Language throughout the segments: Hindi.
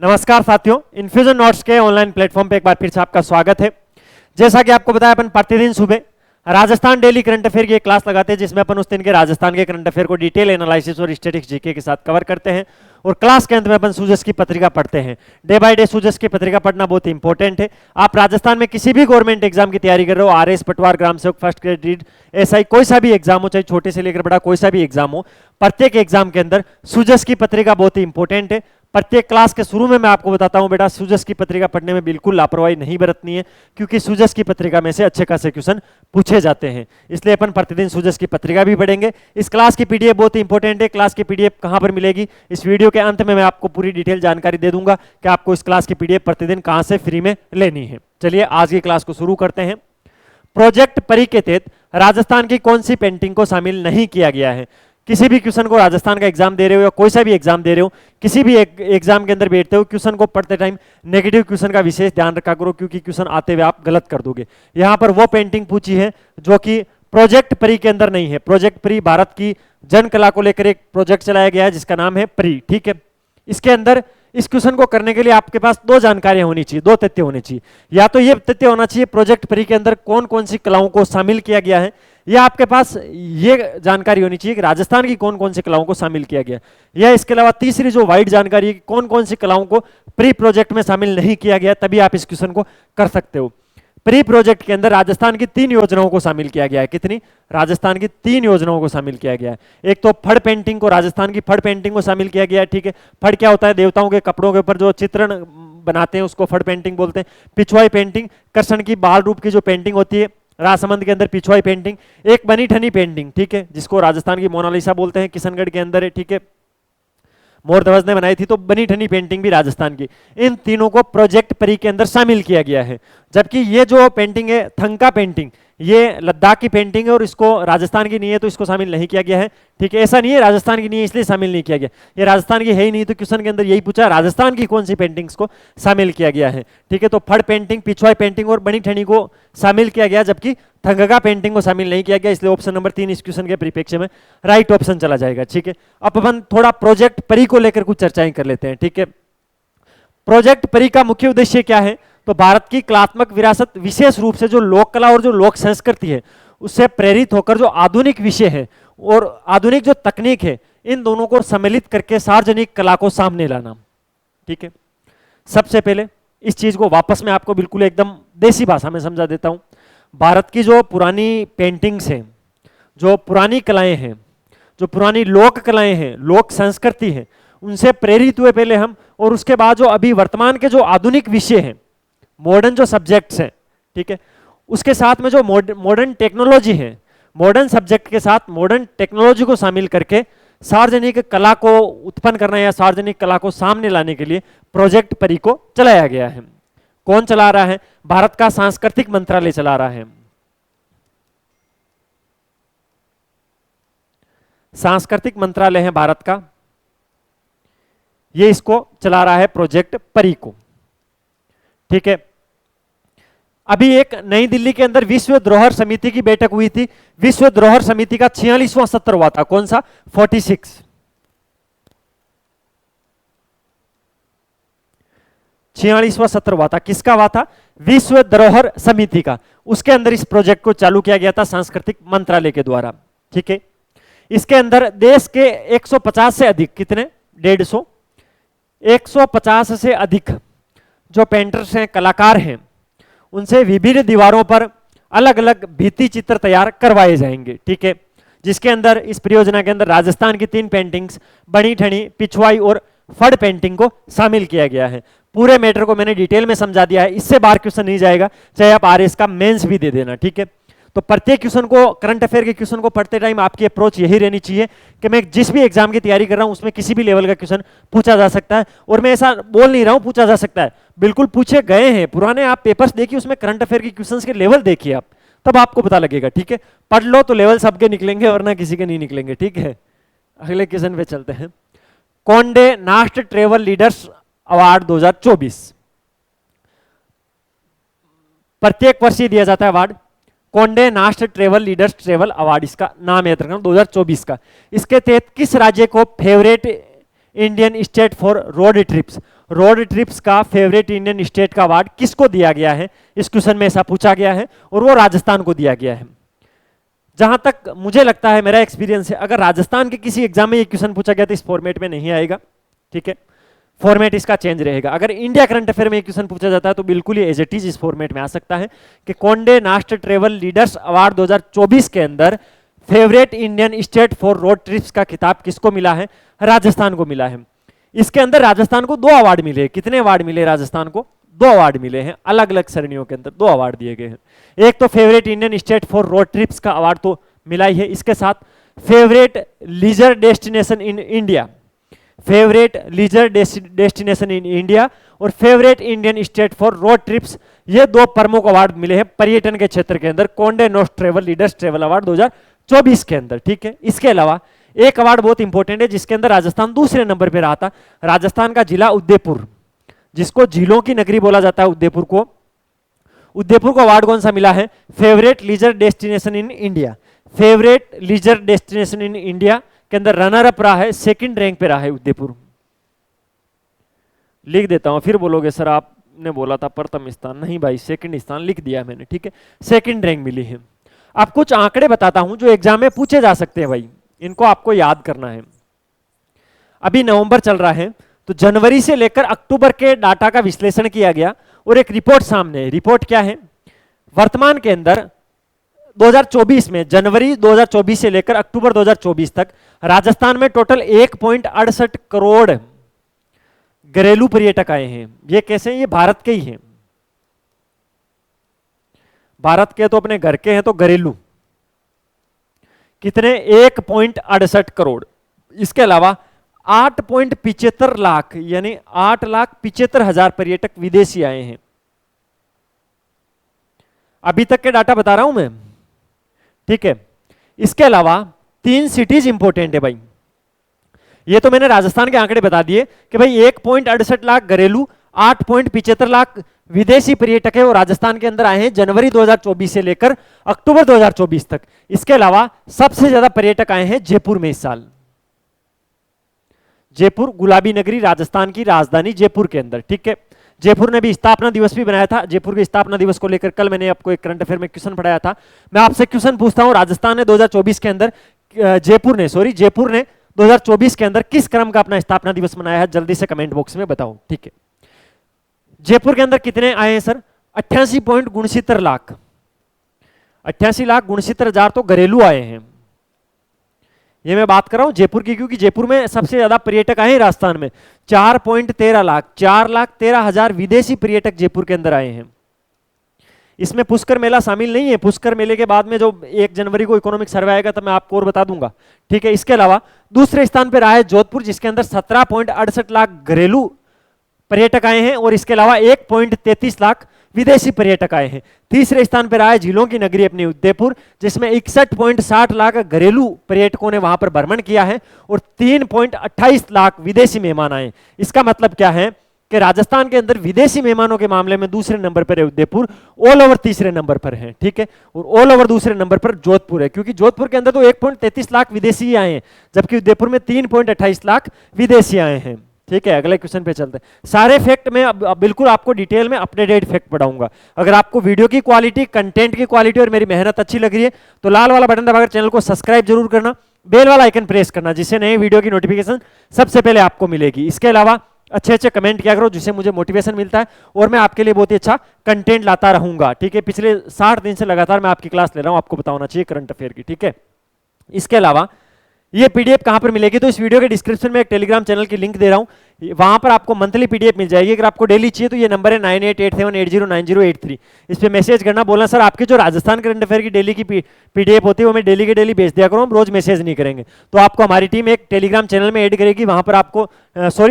नमस्कार साथियों, इन्फ्यूजन नोट्स के ऑनलाइन प्लेटफॉर्म पे एक बार फिर से आपका स्वागत है। जैसा कि आपको बताया, अपन प्रतिदिन सुबह राजस्थान डेली करंट अफेयर की एक क्लास लगाते हैं जिसमें अपन उस दिन के राजस्थान के करंट अफेयर को डिटेल एनालिसिस और स्टैटिक्स जीके के साथ कवर करते हैं और क्लास के अंत में अपन सूजस की पत्रिका पढ़ते हैं। डे बाय डे सूजस की पत्रिका पढ़ना बहुत इंपॉर्टेंट है। आप राजस्थान में किसी भी गवर्नमेंट एग्जाम की तैयारी कर रहे हो, आरएस, पटवार, ग्राम सेवक, फर्स्ट ग्रेड, एसआई, कोई सा भी एग्जाम हो, चाहे छोटे से लेकर बड़ा कोई सा भी एग्जाम हो, प्रत्येक एग्जाम के अंदर सूजस की पत्रिका बहुत ही इंपॉर्टेंट है। प्रत्येक क्लास के शुरू में मैं आपको बताता हूं, बेटा सूजस की पत्रिका पढ़ने में बिल्कुल लापरवाही नहीं बरतनी है, क्योंकि सूजस की पत्रिका में से अच्छे खासे क्वेश्चन पूछे जाते हैं। इसलिए अपन प्रतिदिन सूजस की पत्रिका भी पढ़ेंगे। इस क्लास की पीडीएफ बहुत ही इंपॉर्टेंट है। क्लास की पीडीएफ कहां पर मिलेगी, इस वीडियो के अंत में मैं आपको पूरी डिटेल जानकारी दे दूंगा कि आपको इस क्लास की पीडीएफ प्रतिदिन कहां से फ्री में लेनी है। चलिए आज की क्लास को शुरू करते हैं। प्रोजेक्ट परी के तहत राजस्थान की कौन सी पेंटिंग को शामिल नहीं किया गया है। किसी भी क्वेश्चन को, राजस्थान का एग्जाम दे रहे हो या कोई सा भी एग्जाम दे रहे हो, किसी भी एग्जाम के अंदर बैठते हो, क्वेश्चन को पढ़ते टाइम नेगेटिव क्वेश्चन का विशेष ध्यान रखा करो, क्योंकि क्वेश्चन आते हुए आप गलत कर दोगे। यहां पर वो पेंटिंग पूछी है जो कि प्रोजेक्ट परी के अंदर नहीं है। प्रोजेक्ट परी भारत की जन कला को लेकर एक प्रोजेक्ट चलाया गया है जिसका नाम है परी, ठीक है। इसके अंदर इस क्वेश्चन को करने के लिए आपके पास दो जानकारियां होनी चाहिए, दो तथ्य होने चाहिए। या तो ये तथ्य होना चाहिए प्रोजेक्ट परी के अंदर कौन कौन सी कलाओं को शामिल किया गया है, या आपके पास ये जानकारी होनी चाहिए कि राजस्थान की कौन कौन सी कलाओं को शामिल किया गया, या इसके अलावा तीसरी जो वाइड जानकारी है कि कौन कौन सी कलाओं को प्री प्रोजेक्ट में शामिल नहीं किया गया, तभी आप इस क्वेश्चन को कर सकते हो। प्री प्रोजेक्ट के अंदर राजस्थान की 3 योजनाओं को शामिल किया गया है। कितनी? राजस्थान की 3 योजनाओं को शामिल किया गया है। एक तो फड़ पेंटिंग को, राजस्थान की फड़ पेंटिंग को शामिल किया गया है, ठीक है। फड़ क्या होता है? देवताओं के कपड़ों के ऊपर जो चित्रण बनाते हैं उसको फड़ पेंटिंग बोलते हैं। पिछवाई पेंटिंग, कृष्ण की बाल रूप की जो पेंटिंग होती है राजसमंद के अंदर, पिछवाई पेंटिंग। एक बनी ठनी पेंटिंग, ठीक है, जिसको राजस्थान की मोनालिसा बोलते हैं, किशनगढ़ के अंदर है, ठीक है, मोर ध्वज ने बनाई थी। तो बनी ठनी पेंटिंग भी राजस्थान की। इन तीनों को प्रोजेक्ट परी के अंदर शामिल किया गया है। जबकि ये जो पेंटिंग है थंका पेंटिंग, ये लद्दाख की पेंटिंग है और इसको राजस्थान की नहीं है तो इसको शामिल नहीं किया गया है, ठीक है। ऐसा नहीं है राजस्थान की नहीं है इसलिए शामिल नहीं किया गया, ये राजस्थान की है ही नहीं, तो क्वेश्चन के अंदर यही पूछा राजस्थान की कौन सी पेंटिंग्स को शामिल किया गया है, ठीक है। तो फड़ पेंटिंग, पिछवाई पेंटिंग और बनी ठनी को शामिल किया गया, जबकि थंगगा पेंटिंग को शामिल नहीं किया गया। इसलिए ऑप्शन नंबर 3 इस क्वेश्चन के परिप्रेक्ष्य में राइट ऑप्शन चला जाएगा, ठीक है। अब अपन थोड़ा प्रोजेक्ट परी को लेकर कुछ चर्चाएं कर लेते हैं, ठीक है। प्रोजेक्ट परी का मुख्य उद्देश्य क्या है? तो भारत की कलात्मक विरासत, विशेष रूप से जो लोक कला और जो लोक संस्कृति है, उससे प्रेरित होकर जो आधुनिक विषय है और आधुनिक जो तकनीक है, इन दोनों को सम्मिलित करके सार्वजनिक कला को सामने लाना, ठीक है। सबसे पहले इस चीज को वापस मैं आपको बिल्कुल एकदम देसी भाषा में समझा देता हूं। भारत की जो पुरानी पेंटिंग्स हैं, जो पुरानी कलाएं हैं, जो पुरानी लोक कलाएं हैं, लोक संस्कृति है, उनसे प्रेरित हुए पहले हम, और उसके बाद जो अभी वर्तमान के जो आधुनिक विषय हैं, मॉडर्न जो सब्जेक्ट्स हैं, ठीक है, उसके साथ में जो मॉडर्न टेक्नोलॉजी है, मॉडर्न सब्जेक्ट के साथ मॉडर्न टेक्नोलॉजी को शामिल करके सार्वजनिक कला को उत्पन्न करना या सार्वजनिक कला को सामने लाने के लिए प्रोजेक्ट परी को चलाया गया है। कौन चला रहा है? भारत का सांस्कृतिक मंत्रालय चला रहा है। सांस्कृतिक मंत्रालय है भारत का, ये इसको चला रहा है प्रोजेक्ट परी को, ठीक है। अभी एक नई दिल्ली के अंदर विश्व धरोहर समिति की बैठक हुई थी। विश्व धरोहर समिति का 46वां सत्र हुआ था। कौन सा? 46। 46वां सत्र हुआ था। किसका हुआ था? विश्व धरोहर समिति का। उसके अंदर इस प्रोजेक्ट को चालू किया गया था सांस्कृतिक मंत्रालय के द्वारा, ठीक है। इसके अंदर देश के 150 से अधिक, कितने? 150, 150 से अधिक जो पेंटर्स हैं, कलाकार हैं, उनसे विभिन्न दीवारों पर अलग अलग भित्ति चित्र तैयार करवाए जाएंगे, ठीक है। जिसके अंदर इस परियोजना के अंदर राजस्थान की 3 पेंटिंग्स, बनी ठनी, पिछवाई और फड़ पेंटिंग को शामिल किया गया है। पूरे मैटर को मैंने डिटेल में समझा दिया है, इससे बाहर क्वेश्चन नहीं जाएगा, चाहे आप आरएस का मेंस भी दे देना, ठीक है। तो प्रत्येक क्वेश्चन को, करंट अफेयर के क्वेश्चन को पढ़ते टाइम आपकी अप्रोच यही रहनी चाहिए कि मैं जिस भी एग्जाम की तैयारी कर रहा हूं उसमें किसी भी लेवल का क्वेश्चन पूछा जा सकता है। और मैं ऐसा बोल नहीं रहा हूं पूछा जा सकता है, बिल्कुल पूछे गए हैं। पुराने आप पेपर्स देखिए, उसमें करंट अफेयर के क्वेश्चंस के लेवल देखिए आप, तब आपको पता लगेगा, ठीक है। पढ़ लो तो लेवल सबके निकलेंगे वरना किसी के नहीं निकलेंगे, ठीक है। अगले क्वेश्चन पे चलते हैं। Conde Nast travel leaders award 2024 प्रत्येक वर्ष ही दिया जाता है award. Conde Nast travel leaders travel award इसका नाम याद रखना, 2024 का। इसके तहत किस राज्य को favourite Indian state for road trips. Road trips का फेवरेट इंडियन स्टेट का अवार्ड किसको दिया गया है, इस क्वेश्चन में ऐसा पूछा गया है और वो राजस्थान को दिया गया है। जहां तक मुझे लगता है, मेरा एक्सपीरियंस है, अगर राजस्थान के किसी एग्जाम में ये क्वेश्चन पूछा गया तो इस फॉर्मेट में नहीं आएगा, ठीक है, फॉर्मेट इसका चेंज रहेगा। अगर इंडिया करंट अफेयर में ये क्वेश्चन पूछा जाता है तो बिल्कुल ही एज इट इज इस फॉर्मेट में आ सकता है कि Conde Nast travel leaders award 2024 के अंदर favourite Indian state for road trips का खिताब किसको मिला है, राजस्थान को मिला है। इसके अंदर राजस्थान को 2 अवार्ड मिले। कितने अवार्ड मिले राजस्थान को? 2 अवार्ड मिले हैं, अलग अलग श्रेणियों के अंदर 2 अवार्ड दिए गए हैं। एक तो favourite Indian state for road trips का अवार्ड तो मिला ही है, इसके साथ favourite leisure destination in India, favourite leisure destination in India और favourite Indian state for road trips, ये 2 प्रमुख अवार्ड मिले हैं पर्यटन के क्षेत्र के अंदर Conde Nast travel leaders travel award 2024 के अंदर, ठीक है। इसके अलावा एक अवार्ड बहुत इंपॉर्टेंट है जिसके अंदर राजस्थान दूसरे नंबर पे रहा था, राजस्थान का जिला उदयपुर, जिसको झीलों की नगरी बोला जाता है उदयपुर को। उदयपुर को अवार्ड कौन सा मिला है? Favourite leisure destination in India. Favourite leisure destination in India के अंदर रनर अप रहा है, सेकंड रैंक पे रहा है उदयपुर। लिख देता हूं, फिर बोलोगे सर आपने बोला था प्रथम स्थान, नहीं भाई सेकंड स्थान लिख दिया मैंने, ठीक है, सेकंड रैंक मिली है। अब कुछ आंकड़े बताता हूं जो एग्जाम में पूछे जा सकते हैं भाई, इनको आपको याद करना है। अभी नवंबर चल रहा है तो जनवरी से लेकर अक्टूबर के डाटा का विश्लेषण किया गया और एक रिपोर्ट सामने है। रिपोर्ट क्या है? वर्तमान के अंदर 2024 में, जनवरी 2024 से लेकर अक्टूबर 2024 तक राजस्थान में टोटल 1.68 करोड़ घरेलू पर्यटक आए हैं। ये कैसे हैं? ये भारत के ही हैं, भारत के तो अपने घर के हैं, तो घरेलू कितने? 1.68 करोड़। इसके अलावा 8.75 लाख यानी 8,75,000 पर्यटक विदेशी आए हैं। अभी तक के डाटा बता रहा हूं मैं, ठीक है। इसके अलावा 3 सिटीज इंपॉर्टेंट है भाई। ये तो मैंने राजस्थान के आंकड़े बता दिए कि भाई 1.68 लाख घरेलू, 8.75 लाख विदेशी पर्यटक है वो राजस्थान के अंदर आए हैं जनवरी 2024 से लेकर अक्टूबर 2024 तक। इसके अलावा सबसे ज्यादा पर्यटक आए हैं जयपुर में इस साल। जयपुर गुलाबी नगरी, राजस्थान की राजधानी जयपुर के अंदर, ठीक है। जयपुर ने भी स्थापना दिवस भी बनाया था। जयपुर के स्थापना दिवस को लेकर कल मैंने आपको एक करंट अफेयर में क्वेश्चन पढ़ाया था। मैं आपसे क्वेश्चन पूछता हूं, राजस्थान ने 2024 के अंदर, जयपुर ने 2024 के अंदर किस क्रम का अपना स्थापना दिवस मनाया है? जल्दी से कमेंट बॉक्स में बताओ, ठीक है। जयपुर के अंदर कितने आए हैं सर? 88.69 लाख, 88,69,000 तो घरेलू आए हैं। ये मैं बात कर रहा हूं जयपुर की, क्योंकि जयपुर में सबसे ज्यादा पर्यटक आए हैं राजस्थान में। 4.13 लाख, 4,13,000 विदेशी पर्यटक जयपुर के अंदर आए हैं। इसमें पुष्कर मेला शामिल नहीं है। पुष्कर मेले के बाद में जो 1 जनवरी को इकोनॉमिक सर्वे आएगा तब मैं आपको और बता दूंगा, ठीक है। इसके अलावा दूसरे स्थान पर रहा है जोधपुर, जिसके अंदर 17.68 लाख घरेलू पर्यटक आए हैं और इसके अलावा 1.33 लाख विदेशी पर्यटक आए हैं। तीसरे स्थान पर रहा है झीलों की नगरी अपनी उदयपुर, जिसमें 61.60 लाख घरेलू पर्यटकों ने वहां पर भ्रमण किया है और 3.28 लाख विदेशी मेहमान आए। इसका मतलब क्या है कि राजस्थान के अंदर विदेशी मेहमानों के मामले में दूसरे नंबर पर है उदयपुर, ऑल ओवर तीसरे नंबर पर है, ठीक है, और ऑल ओवर दूसरे नंबर पर जोधपुर है, क्योंकि जोधपुर के अंदर तो 1.33 लाख विदेशी आए हैं, जबकि उदयपुर में 3.28 लाख विदेशी आए हैं, ठीक है। अगले क्वेश्चन पे चलते हैं। सारे फैक्ट में अब बिल्कुल आपको डिटेल में अपडेटेड फैक्ट पढ़ाऊंगा। अगर आपको वीडियो की क्वालिटी, कंटेंट की क्वालिटी और मेरी मेहनत अच्छी लग रही है तो लाल वाला बटन दबाकर चैनल को सब्सक्राइब जरूर करना, बेल वाला आइकन प्रेस करना, जिससे नए वीडियो की नोटिफिकेशन सबसे पहले आपको मिलेगी। इसके अलावा अच्छे अच्छे कमेंट किया करो, जिससे मुझे मोटिवेशन मिलता है और मैं आपके लिए बहुत ही अच्छा कंटेंट लाता रहूंगा, ठीक है। पिछले 60 दिन से लगातार मैं आपकी क्लास ले रहा हूं, आपको पता होना चाहिए करंट अफेयर की, ठीक है। इसके अलावा ये पीडीएफ कहां पर मिलेगी? तो इस वीडियो के डिस्क्रिप्शन में एक टेलीग्राम चैनल की लिंक दे रहा हूं, वहां पर आपको मंथली पीडीएफ मिल जाएगी। अगर आपको डेली चाहिए तो ये नंबर है 9887809083, इस पे मैसेज करना, बोलना सर आपके जो राजस्थान करंट अफेयर की डेली की पीडीएफ होती है वो मैं डेली के डेली भेज दिया करूँ, हम रोज मैसेज नहीं करेंगे। तो आपको हमारी टीम एक टेलीग्राम चैनल में ऐड करेगी, वहां पर आपको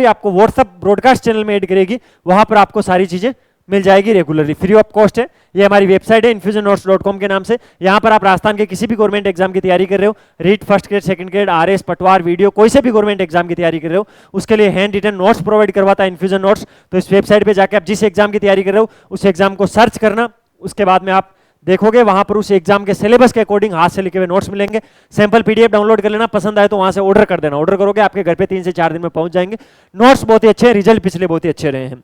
आपको व्हाट्सएप ब्रॉडकास्ट चैनल में ऐड करेगी, वहां पर आपको सारी चीजें मिल जाएगी रेगुलरली, फ्री ऑफ कॉस्ट है। ये हमारी वेबसाइट है infusionnotes.com के नाम से। यहाँ पर आप राजस्थान के किसी भी गवर्नमेंट एग्जाम की तैयारी कर रहे हो, REET first grade, second grade, RS, पटवार, वीडियो, कोई से भी गवर्नमेंट एग्जाम की तैयारी कर रहे हो, उसके लिए हैंड रिटन नोट्स प्रोवाइड करवाता है इन्फ्यूजन नोट्स। तो इस वेबसाइट पे जाकर आप जिस एग्जाम की तैयारी कर रहे हो उस एग्जाम को सर्च करना, उसके बाद में आप देखोगे वहां पर उस एग्जाम के सिलेबस के अकॉर्डिंग हाथ से लिखे हुए नोट्स मिलेंगे। सैंपल पीडीएफ डाउनलोड कर लेना, पसंद आए तो वहां से ऑर्डर कर देना। ऑर्डर करोगे आपके घर पे 3 से 4 दिन में पहुंच जाएंगे। नोट्स बहुत ही अच्छे हैं, रिजल्ट पिछले बहुत ही अच्छे रहे हैं।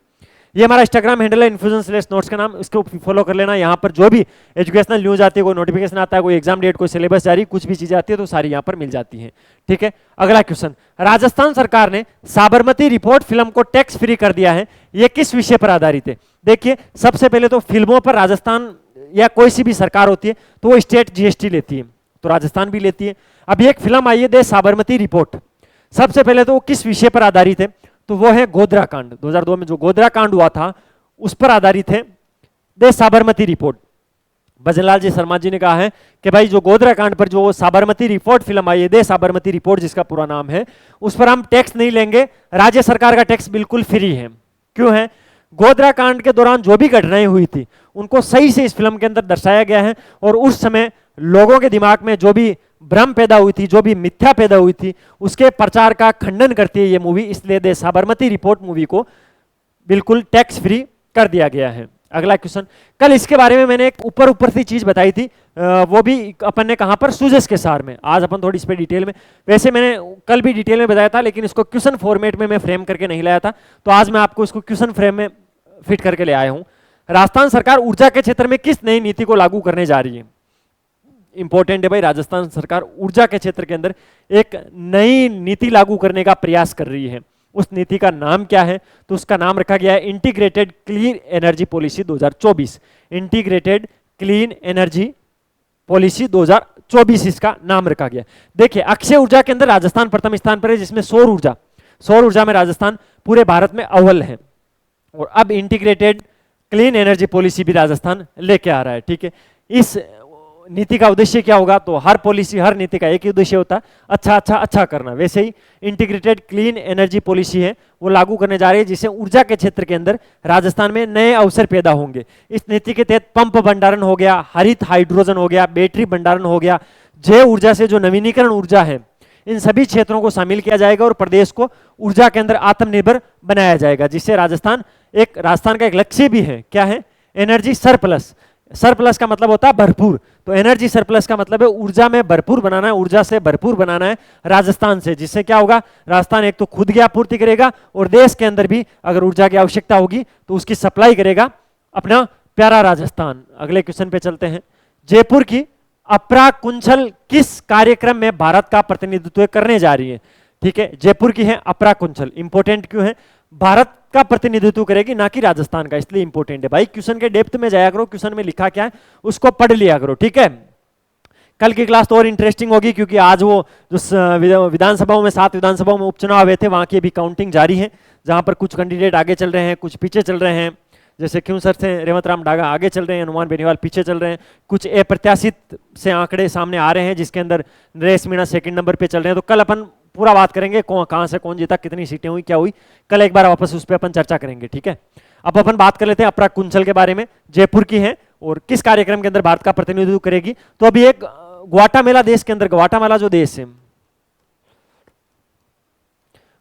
ये हमारा इंस्टाग्राम हैंडल है infusion/notes का नाम, इसको फॉलो कर लेना। यहाँ पर जो भी एजुकेशनल न्यूज आती है, कोई नोटिफिकेशन आता है, कोई एग्जाम डेट, कोई सिलेबस जारी, कुछ भी चीजें आती है तो सारी यहाँ पर मिल जाती हैं। ठीक है, अगला क्वेश्चन, राजस्थान सरकार ने साबरमती रिपोर्ट फिल्म को टैक्स फ्री कर दिया है, ये किस विषय पर आधारित है? देखिए, सबसे पहले तो फिल्मों पर राजस्थान या कोई सी भी सरकार होती है तो वो स्टेट जीएसटी लेती है, तो राजस्थान भी लेती है। अभी एक फिल्म आई है दे साबरमती रिपोर्ट, सबसे पहले तो वो किस विषय पर आधारित है? तो वो है गोधरा कांड। 2002 में जो गोधरा कांड हुआ था उस पर आधारित है दे साबरमती रिपोर्ट। भजनलाल जी शर्मा जी ने कहा है कि भाई जो गोधरा कांड पर जो साबरमती रिपोर्ट फिल्म आई है दे साबरमती रिपोर्ट जिसका पूरा नाम है, उस पर हम टैक्स नहीं लेंगे, राज्य सरकार का टैक्स बिल्कुल फ्री है। क्यों है? गोधरा कांड के दौरान जो भी घटनाएं हुई थी उनको सही से इस फिल्म के अंदर दर्शाया गया है, और उस समय लोगों के दिमाग में जो भी भ्रम पैदा हुई थी, जो भी मिथ्या पैदा हुई थी, उसके प्रचार का खंडन करती है ये मूवी, इसलिए दे साबरमती रिपोर्ट मूवी को बिल्कुल टैक्स फ्री कर दिया गया है। अगला क्वेश्चन, कल इसके बारे में मैंने एक ऊपर सी चीज बताई थी, वो भी अपन ने कहां पर, सूजस के सार में। आज अपन थोड़ी इस पे डिटेल में, वैसे मैंने कल भी डिटेल में बताया था लेकिन इसको क्वेश्चन फॉर्मेट में मैं फ्रेम करके नहीं लाया था, तो आज मैं आपको इसको क्वेश्चन फ्रेम में फिट करके ले आया हूं। राजस्थान सरकार ऊर्जा के क्षेत्र में किस नई नीति को लागू करने जा रही है? इंपॉर्टेंट है भाई, राजस्थान सरकार ऊर्जा के क्षेत्र के अंदर एक नई नीति लागू करने का प्रयास कर रही है। उस नीति का नाम क्या है? तो उसका नाम रखा गया है integrated clean energy policy 2024। Integrated clean energy policy 2024 इसका नाम रखा गया। देखिए, अक्षय ऊर्जा के अंदर राजस्थान प्रथम स्थान पर है, जिसमें सौर ऊर्जा में राजस्थान पूरे भारत में अव्वल है। और अब इंटीग्रेटेड क्लीन एनर्जी पॉलिसी भी राजस्थान लेके आ रहा है। ठीक है, इस नीति का उद्देश्य क्या होगा? तो हर पॉलिसी, हर नीति का एक ही उद्देश्य होता है, अच्छा करना। वैसे ही इंटीग्रेटेड क्लीन एनर्जी पॉलिसी है वो लागू करने जा रही है, जिससे ऊर्जा के क्षेत्र के अंदर राजस्थान में नए अवसर पैदा होंगे। इस नीति के तहत पंप भंडारण हो गया, हरित हाइड्रोजन हो गया, बैटरी भंडारण हो गया, जैव ऊर्जा से जो नवीनीकरण ऊर्जा है, इन सभी क्षेत्रों को शामिल किया जाएगा और प्रदेश को ऊर्जा के अंदर आत्मनिर्भर बनाया जाएगा, जिससे राजस्थान का एक लक्ष्य भी है। क्या है? Energy surplus. सरप्लस का मतलब होता है भरपूर, तो एनर्जी सरप्लस का मतलब है ऊर्जा में भरपूर बनाना है, ऊर्जा से भरपूर बनाना है राजस्थान से, जिससे क्या होगा? राजस्थान एक तो खुद की आपूर्ति करेगा और देश के अंदर भी अगर ऊर्जा की आवश्यकता होगी तो उसकी सप्लाई करेगा अपना प्यारा राजस्थान। अगले क्वेश्चन पे चलते हैं, जयपुर की अपरा कुंचल किस कार्यक्रम में भारत का प्रतिनिधित्व करने जा रही है? ठीक है, जयपुर की है अपरा कुंचल। इंपॉर्टेंट क्यों है? भारत का प्रतिनिधित्व करेगी, ना कि राजस्थान का, इसलिए इंपॉर्टेंट है भाई। क्वेश्चन के डेप्थ में जाया करो, क्वेश्चन में लिखा क्या है उसको पढ़ लिया करो। ठीक है, कल की क्लास तो और इंटरेस्टिंग होगी, क्योंकि आज वो जो विधानसभाओं में 7 विधानसभाओं में उपचुनाव हुए थे, वहां की अभी काउंटिंग जारी है, जहां पर कुछ कैंडिडेट आगे चल रहे हैं, कुछ पीछे चल रहे हैं। जैसे क्यों सर थे रेवंत राम डागा आगे चल रहे हैं, हनुमान बेनीवाल पीछे चल रहे हैं, कुछ अप्रत्याशित से आंकड़े सामने आ रहे हैं, जिसके अंदर नरेश मीणा 2nd नंबर पे चल रहे हैं। तो कल अपन पूरा बात करेंगे कहां से कौन जीता, कितनी सीटें हुई, क्या हुई, कल एक बार वापस उस पर अपन चर्चा करेंगे। ठीक है, अब अपन बात कर लेते हैं अपरा कुंचल के बारे में। जयपुर की है और किस कार्यक्रम के अंदर भारत का प्रतिनिधित्व करेगी? तो अभी एक ग्वाटामाला देश के अंदर, ग्वाटामाला जो देश है,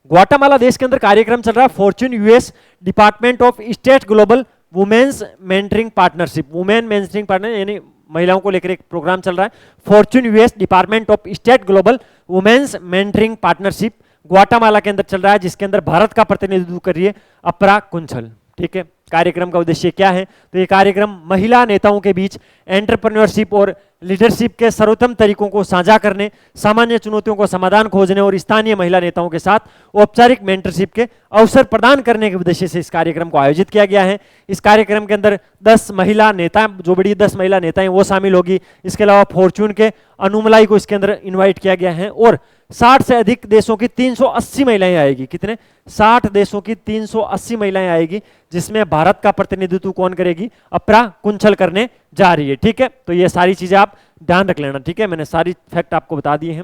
ग्वाटामाला देश के अंदर कार्यक्रम चल रहा है Fortune US department of state global women's mentoring partnership. Women mentoring partner यानी महिलाओं को लेकर एक प्रोग्राम चल रहा है, Fortune US department of state global women's mentoring partnership Guatemala के अंदर चल रहा है, जिसके अंदर भारत का प्रतिनिधित्व कर रही है अपरा कुंचल। ठीक है, कार्यक्रम का उद्देश्य क्या है? तो ये कार्यक्रम महिला नेताओं के बीच एंटरप्रेन्योरशिप और लीडरशिप के सर्वोत्तम तरीकों को साझा करने, सामान्य चुनौतियों को समाधान खोजने और स्थानीय महिला नेताओं के साथ औपचारिक मेंटरशिप के अवसर प्रदान करने के उद्देश्य से इस कार्यक्रम को आयोजित किया गया है। इस कार्यक्रम के अंदर 10 महिला नेता, जो बड़ी 10 महिला नेता हैं वो शामिल होगी। इसके अलावा फॉर्च्यून के अनुमलाई को इसके अंदर इन्वाइट किया गया है, और 60 से अधिक देशों की 380 महिलाएं आएगी। कितने? 60 देशों की 380 महिलाएं आएगी, जिसमें भारत का प्रतिनिधित्व कौन करेगी? अपरा कुंचल करने जा रही है। ठीक है, तो ये सारी चीजें आप ध्यान रख लेना। ठीक है, मैंने सारी फैक्ट आपको बता दिए हैं।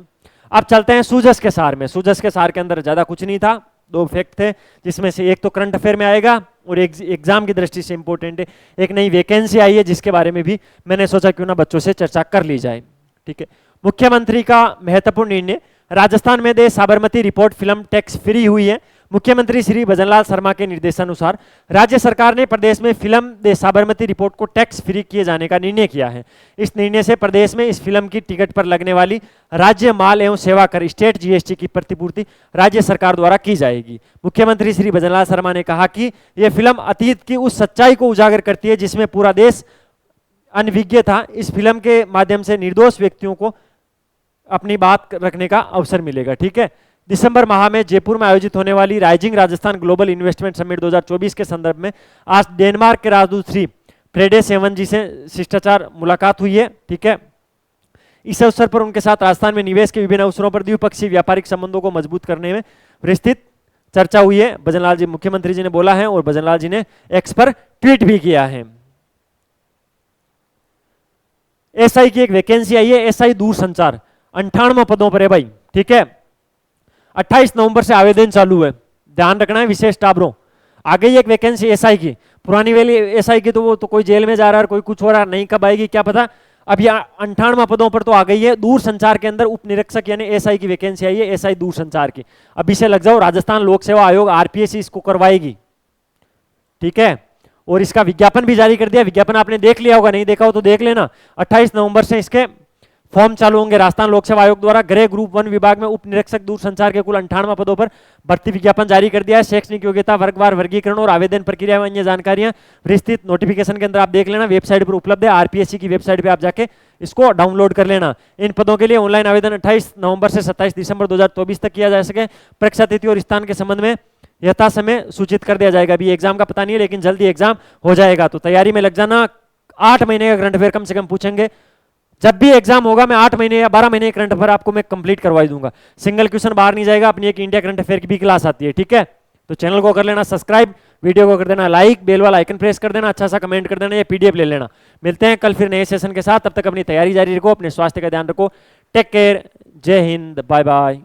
अब चलते हैं सूजस के सार में। सूजस के सार के अंदर ज्यादा कुछ नहीं था, 2 फैक्ट थे, जिसमें से एक तो करंट अफेयर में आएगा और एक एग्जाम की दृष्टि से इंपॉर्टेंट है। एक नई वैकेंसी आई है, जिसके बारे में भी मैंने सोचा क्यों ना बच्चों से चर्चा कर ली जाए। ठीक है, मुख्यमंत्री का महत्वपूर्ण निर्णय, राजस्थान में the Sabarmati report film tax free हुई है। मुख्यमंत्री श्री भजनलाल शर्मा के निर्देशानुसार राज्य सरकार ने प्रदेश में फिल्म द साबरमती रिपोर्ट को टैक्स फ्री किए जाने का निर्णय किया है। इस निर्णय से प्रदेश में इस फिल्म की टिकट पर लगने वाली राज्य माल एवं सेवा कर स्टेट जीएसटी की प्रतिपूर्ति राज्य सरकार द्वारा की जाएगी। मुख्यमंत्री श्री भजनलाल शर्मा ने कहा कि यह फिल्म अतीत की उस सच्चाई को उजागर करती है जिसमें पूरा देश अनभिज्ञ था। इस फिल्म के माध्यम से निर्दोष व्यक्तियों को अपनी बात रखने का अवसर मिलेगा। ठीक है, दिसंबर माह में जयपुर में आयोजित होने वाली rising Rajasthan global investment summit 2024 के संदर्भ में आज डेनमार्क के राजदूत श्री फ्रेडे सेवन जी से शिष्टाचार मुलाकात हुई है। ठीक है, इस अवसर पर उनके साथ राजस्थान में निवेश के विभिन्न अवसरों पर द्विपक्षीय व्यापारिक संबंधों को मजबूत करने में विस्तृत चर्चा हुई है। भजनलाल जी, मुख्यमंत्री जी ने बोला है और भजनलाल जी ने एक्स पर ट्वीट भी किया है। एसआई की एक वैकेंसी आई है, एसआई दूरसंचार, 98 पदों पर है भाई। ठीक है, 28 नवंबर से आवेदन चालू है, ध्यान रखना है विशेष टाबरों। आ गई एक वैकेंसी एसआई की, पुरानी वाली एसआई की तो वो तो कोई जेल में जा रहा है, कोई कुछ हो रहा है, नहीं कब आएगी क्या पता। अब ये 98 पदों पर तो आ गई है। दूर संचार के अंदर उप निरीक्षक यानी एसआई की वैकेंसी आई है, एसआई दूर संचार की। अभी से लग जाओ, राजस्थान लोक सेवा आयोग आरपीएससी इसको करवाएगी। ठीक है, और इसका विज्ञापन भी जारी कर दिया। विज्ञापन आपने देख लिया होगा, नहीं देखा हो तो देख लेना। 28 नवंबर से इसके फॉर्म चालू होंगे। राजस्थान लोक सेवा आयोग द्वारा गृह ग्रुप 1 विभाग में उप निरीक्षक दूरसंचार के कुल 98 पदों पर भर्ती विज्ञापन जारी कर दिया है। शैक्षणिक योग्यता, वर्गवार वर्गीकरण और आवेदन प्रक्रिया एवं अन्य जानकारियां विस्तृत नोटिफिकेशन के अंदर आप देख लेना, वेबसाइट पर उपलब्ध है। आरपीएससी की वेबसाइट पर आप जाके इसको डाउनलोड कर लेना। इन पदों के लिए ऑनलाइन आवेदन 28 नवंबर से 27 दिसंबर 2024 तक किया जा सके। परीक्षा तिथि और स्थान के संबंध में यथा समय सूचित कर दिया जाएगा। अभी एग्जाम का पता नहीं है, लेकिन जल्दी एग्जाम हो जाएगा, तो तैयारी में लग जाना। 8 महीने का करंट अफेयर कम से कम पूछेंगे। जब भी एग्जाम होगा मैं 8 महीने या 12 महीने करंट अफेयर आपको मैं कंप्लीट करवाई दूंगा। सिंगल क्वेश्चन बाहर नहीं जाएगा। अपनी एक इंडिया करंट अफेयर की भी क्लास आती है। ठीक है, तो चैनल को कर लेना सब्सक्राइब, वीडियो को कर देना लाइक, बेल वाला आइकन प्रेस कर देना, अच्छा सा कमेंट कर देना, या पीडीएफ ले लेना। मिलते हैं कल फिर नए सेशन के साथ। तब तक अपनी तैयारी जारी रखो, अपने स्वास्थ्य का ध्यान रखो। टेक केयर, जय हिंद, बाय बाय।